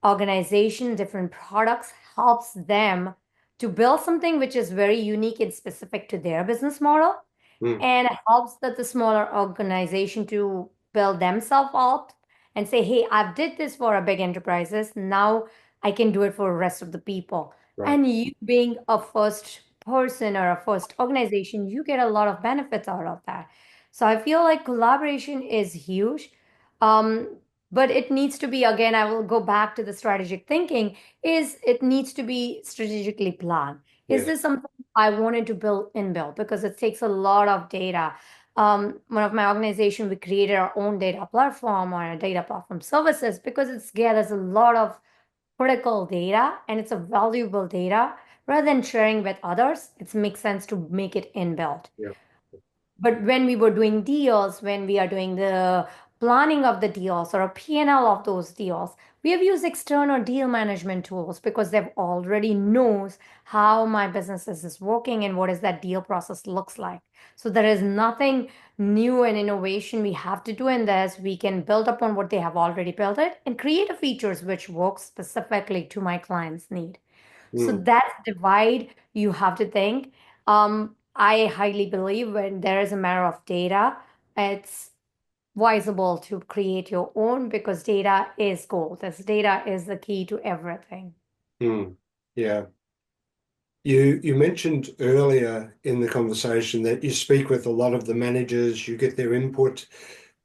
organizations, different products helps them to build something which is very unique and specific to their business model Mm, and helps the smaller organization to build themselves up and say, hey, I've did this for a big enterprises. Now I can do it for the rest of the people. right. And you being a first person or a first organization, you get a lot of benefits out of that. So I feel like collaboration is huge. Um, but it needs to be, again, I will go back to the strategic thinking, is it needs to be strategically planned. Is Yes. this something I wanted to build because it takes a lot of data. One of my organization, we created our own data platform or a data platform services because it's gathers a lot of critical data and it's a valuable data. Rather than sharing with others, it makes sense to make it inbuilt. Yeah. But when we were doing deals, when we are doing the planning of the deals or a P&L of those deals, we have used external deal management tools because they've already knows how my business is working and what is that deal process looks like. So there is nothing new and innovation we have to do in this. We can build upon what they have already built it and create a features which work specifically to my client's need. So Mm, that divide you have to think. I highly believe when there is a matter of data, it's advisable to create your own because data is gold. This data is the key to everything. mm. Yeah. You mentioned earlier in the conversation that you speak with a lot of the managers, you get their input,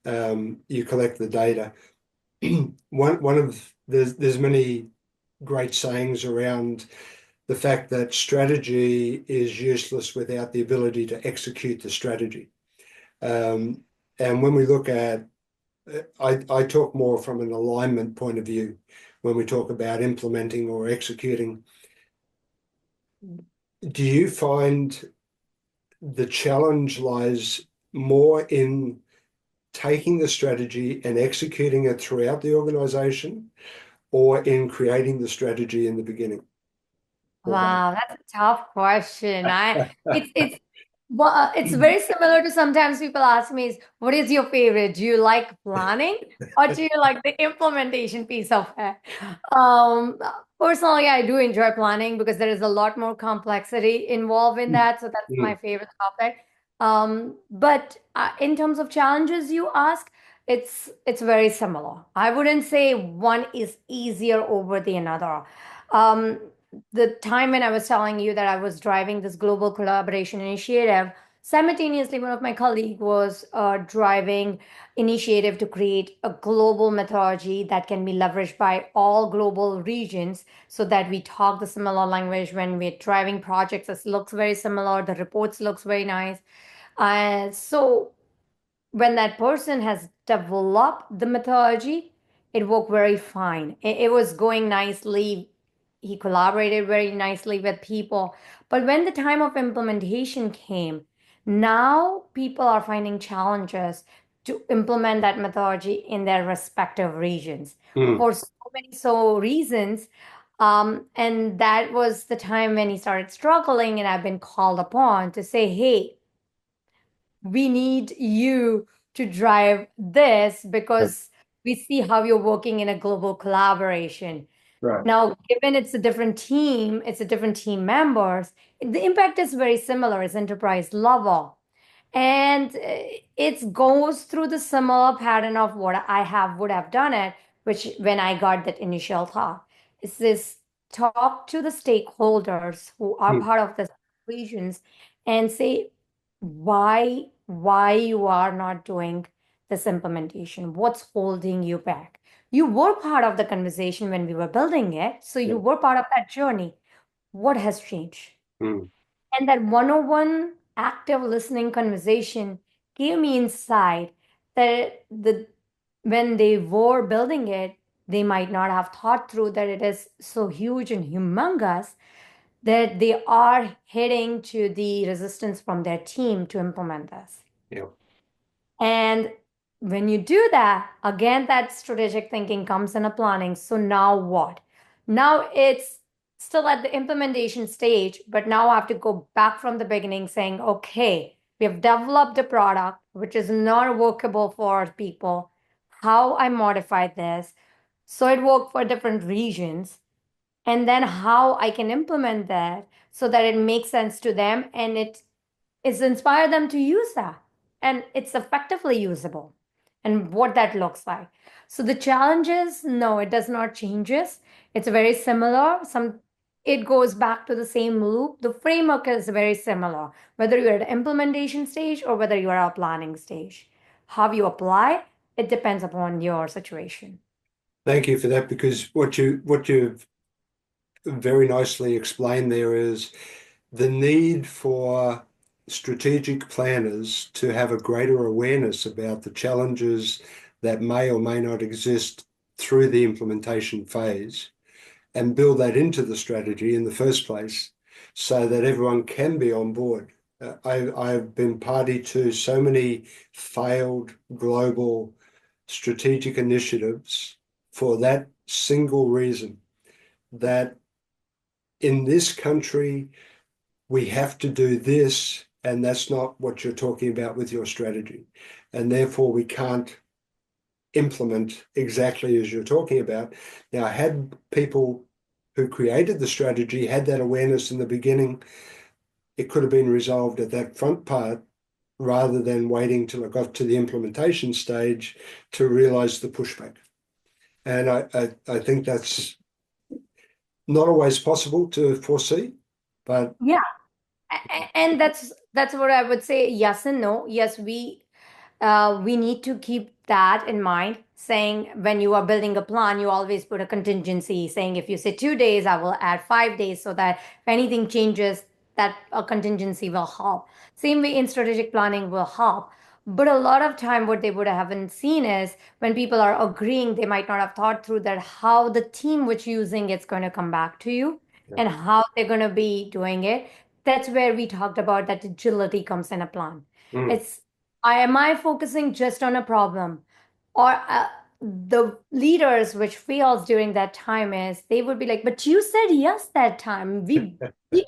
you collect the data. One of there's many great sayings around the fact that strategy is useless without the ability to execute the strategy. Um, and when we look at, I talk more from an alignment point of view when we talk about implementing or executing. Do you find the challenge lies more in taking the strategy and executing it throughout the organization or in creating the strategy in the beginning? Or both? Wow, that's a tough question. It's well, it's very similar to sometimes people ask me is what is your favorite? Do you like planning or do you like the implementation piece of it? Um, Personally, I do enjoy planning because there is a lot more complexity involved in that, so that's my Mm, favorite topic. But in terms of challenges you ask, it's very similar. I wouldn't say one is easier over the another. Um, the time when I was telling you that I was driving this global collaboration initiative, simultaneously one of my colleague was driving initiative to create a global methodology that can be leveraged by all global regions so that we talk the similar language when we're driving projects. It looks very similar. The reports looks very nice. So when that person has developed the methodology, it worked very fine. It was going nicely. He collaborated very nicely with people. But when the time of implementation came, now people are finding challenges to implement that methodology in their respective regions mm, for so many reasons. And that was the time when he started struggling, and I've been called upon to say, hey, we need you to drive this right, because we see how you're working in a global collaboration. right. Now, given it's a different team members, the impact is very similar. It's enterprise level. And it goes through the similar pattern of what I have would have done it, which when I got that initial thought. Is this talk to the stakeholders who are Mm, part of the regions and say why you are not doing this implementation? What's holding you back? You were part of the conversation when we were building it, so yeah, you were part of that journey. What has changed? mm, And that 101 active listening conversation gave me insight that when they were building it, they might not have thought through that it is so huge and humongous that they are hitting to the resistance from their team to implement this. yeah. And When you do that, again, that strategic thinking comes in a planning. So now what? Now it's still at the implementation stage, but now I have to go back from the beginning saying, okay, we have developed a product which is not workable for people. How I modify this so it worked for different regions, and then how I can implement that so that it makes sense to them and it is inspire them to use that and it's effectively usable and what that looks like. So the challenge is no, it does not changes. It's very similar. It goes back to the same loop. The framework is very similar, whether you're at implementation stage or whether you are at planning stage. How you apply, it depends upon your situation. Thank you for that, because what you've very nicely explained there is the need for strategic planners to have a greater awareness about the challenges that may or may not exist through the implementation phase, and build that into the strategy in the first place so that everyone can be on board. I've been party to so many failed global strategic initiatives for that single reason, that in this country we have to do this, and that's not what you're talking about with your strategy. And therefore, we can't implement exactly as you're talking about. Now, had people who created the strategy had that awareness in the beginning, it could have been resolved at that front part rather than waiting till it got to the implementation stage to realize the pushback. And I think that's not always possible to foresee, but Yeah. And that's what I would say. Yes and no. Yes, we need to keep that in mind. Saying when you are building a plan, you always put a contingency. Saying if you say 2 days, I will add 5 days so that if anything changes, that a contingency will help. Same way in strategic planning will help. But a lot of time, what they would haven't seen is when people are agreeing, they might not have thought through that how the team which using it's going to come back to you yeah. and how they're going to be doing it. That's where we talked about that agility comes in a plan. Mm. It's am I focusing just on a problem? Or the leaders which fails during that time is they would be like, but you said yes that time. We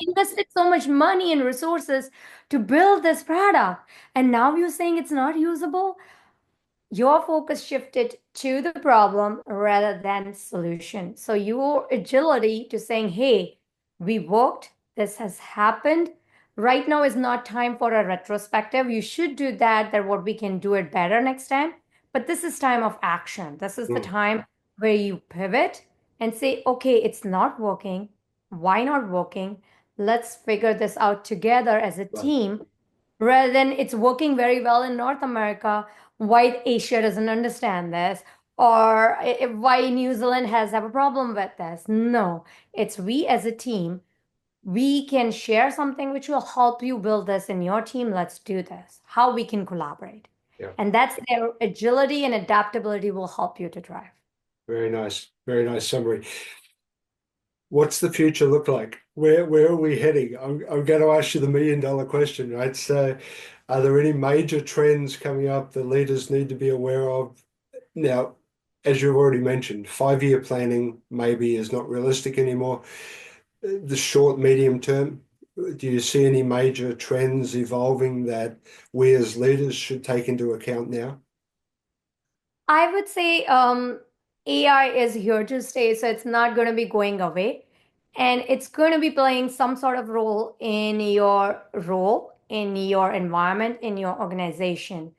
invested so much money and resources to build this product. And now you're saying it's not usable? Your focus shifted to the problem rather than solution. So your agility to saying, hey, we worked, this has happened. Right now is not time for a retrospective. You should do that what we can do it better next time. But this is time of action. This is the Mm. time where you pivot and say, okay, it's not working. Why not working? Let's figure this out together as a Right. team rather than it's working very well in North America, why Asia doesn't understand this, or why New Zealand has have a problem with this. No, it's we as a team. We can share something which will help you build this in your team. Let's do this. How we can collaborate. Yeah. And that's their agility and adaptability will help you to drive. Very nice. Very nice summary. What's the future look like? Where are we heading? I'm going to ask you the $1 million question, right? So, are there any major trends coming up that leaders need to be aware of? Now, as you've already mentioned, 5-year planning maybe is not realistic anymore. The short, medium term, do you see any major trends evolving that we as leaders should take into account now? I would say AI is here to stay, so it's not going to be going away. And it's going to be playing some sort of role, in your environment, in your organization.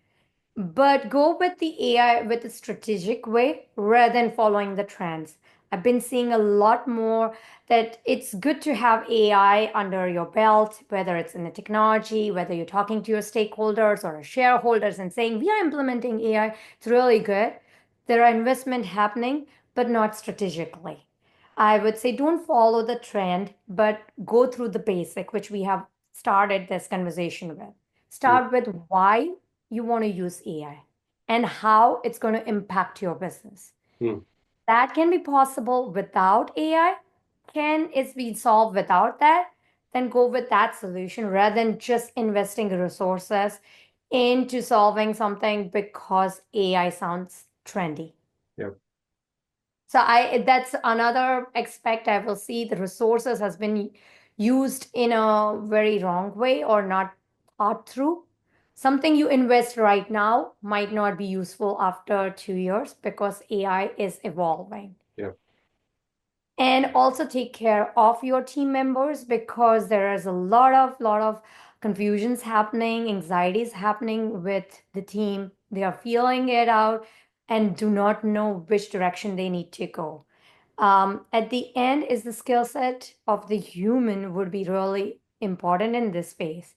But go with the AI with a strategic way rather than following the trends. I've been seeing a lot more that it's good to have AI under your belt, whether it's in the technology, whether you're talking to your stakeholders or shareholders and saying, we are implementing AI. It's really good. There are investment happening, but not strategically. I would say don't follow the trend, but go through the basic, which we have started this conversation with. Mm. Start with why you want to use AI and how it's going to impact your business. Mm. That can be possible without AI. Can it be solved without that? Then go with that solution rather than just investing resources into solving something because AI sounds trendy. Yeah. So that's another aspect I will see the resources has been used in a very wrong way or not thought through. Something you invest right now might not be useful after 2 years because AI is evolving. Yeah. And also take care of your team members because there is a lot of confusions happening, anxieties happening with the team. They are feeling it out and do not know which direction they need to go. At the end, is the skill set of the human would be really important in this space.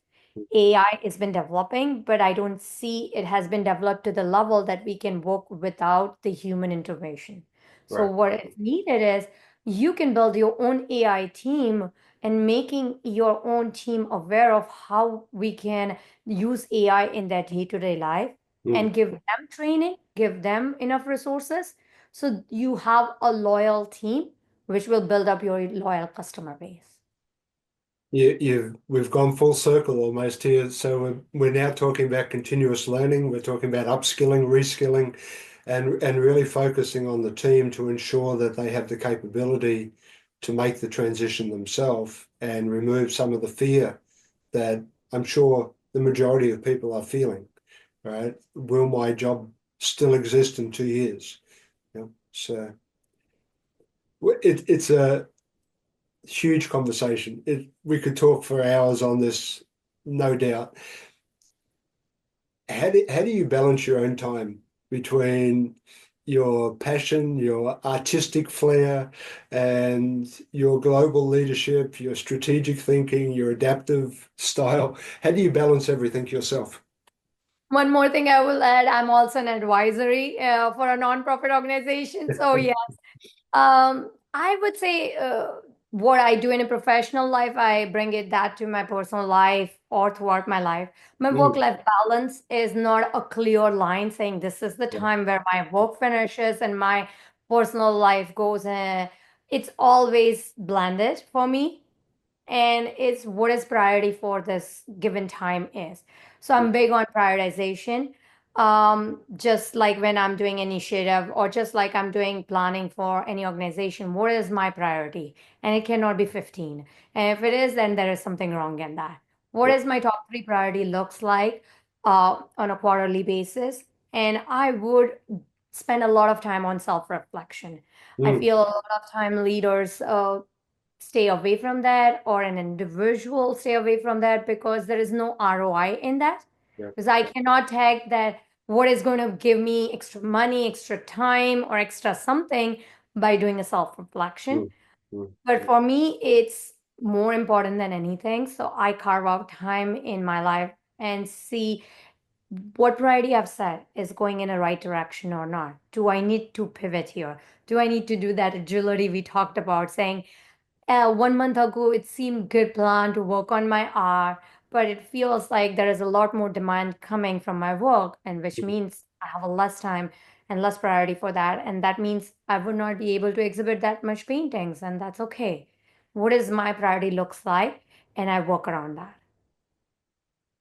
AI has been developing, but I don't see it has been developed to the level that we can work without the human intervention. So Right. what is needed is you can build your own AI team and making your own team aware of how we can use AI in their day-to-day life Mm. and give them training, give them enough resources so you have a loyal team, which will build up your loyal customer base. We've gone full circle almost here. So we're now talking about continuous learning. We're talking about upskilling, reskilling, and really focusing on the team to ensure that they have the capability to make the transition themselves and remove some of the fear that I'm sure the majority of people are feeling, right? Will my job still exist in 2 years? You know, so it's a huge conversation. We could talk for hours on this, no doubt. How do you balance your own time between your passion, your artistic flair, and your global leadership, your strategic thinking, your adaptive style? How do you balance everything yourself? One more thing I will add, I'm also an advisory for a nonprofit organization. So yeah, I would say what I do in a professional life, I bring it that to my personal life or throughout my life. My Mm, work-life balance is not a clear line saying this is the yeah, time where my work finishes and my personal life goes. It's always blended for me and it's what is priority for this given time is. So mm, I'm big on prioritization. Just like when I'm doing initiative or just like I'm doing planning for any organization, what is my priority? And it cannot be 15. And if it is, then there is something wrong in that. What yeah, is my top three priority looks like on a quarterly basis? And I would spend a lot of time on self-reflection. I mm, feel a lot of time leaders stay away from that or an individual stay away from that because there is no ROI in that. yeah, Because I cannot tag that what is going to give me extra money, extra time, or extra something by doing a self reflection. mm, mm, But for me, it's more important than anything. So I carve out time in my life and see what priority I've set is going in the right direction or not. Do I need to pivot here? Do I need to do that agility we talked about, saying, 1 month ago, it seemed good plan to work on my art, but it feels like there is a lot more demand coming from my work, and which mm. means I have a less time and less priority for that, and that means I would not be able to exhibit that much paintings, and that's okay. What is my priority looks like, and I work around that.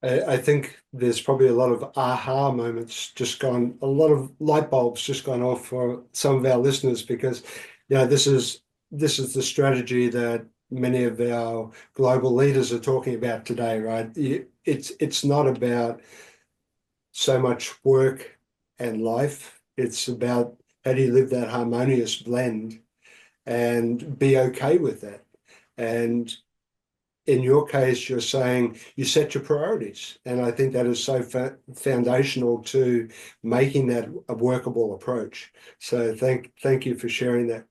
I think there's probably a lot of aha moments just gone, a lot of light bulbs just gone off for some of our listeners because, this is the strategy that many of our global leaders are talking about today, right? It's not about so much work and life. It's about how do you live that harmonious blend and be okay with that. And in your case, you're saying you set your priorities. And I think that is so foundational to making that a workable approach. So thank you for sharing that.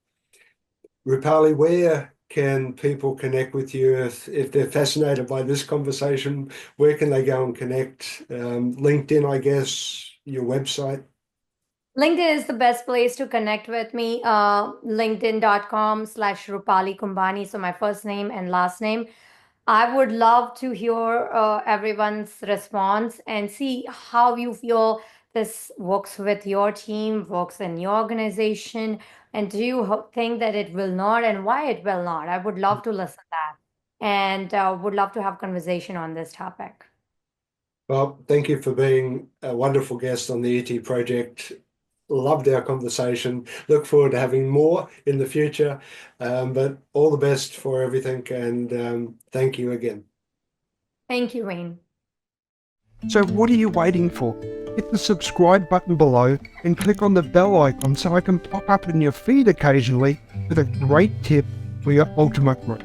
Rupali, where can people connect with you if they're fascinated by this conversation? Where can they go and connect? LinkedIn, I guess, your website. LinkedIn is the best place to connect with me. LinkedIn.com/ Rupali Kumbani. So my first name and last name. I would love to hear everyone's response and see how you feel this works with your team, works in your organization, and do you think that it will not and why it will not? I would love to listen to that and would love to have conversation on this topic. Well, thank you for being a wonderful guest on the ET project. Loved our conversation. Look forward to having more in the future. But all the best for everything, and thank you again. Thank you, Wayne. So what are you waiting for? Hit the subscribe button below and click on the bell icon so I can pop up in your feed occasionally with a great tip for your ultimate growth.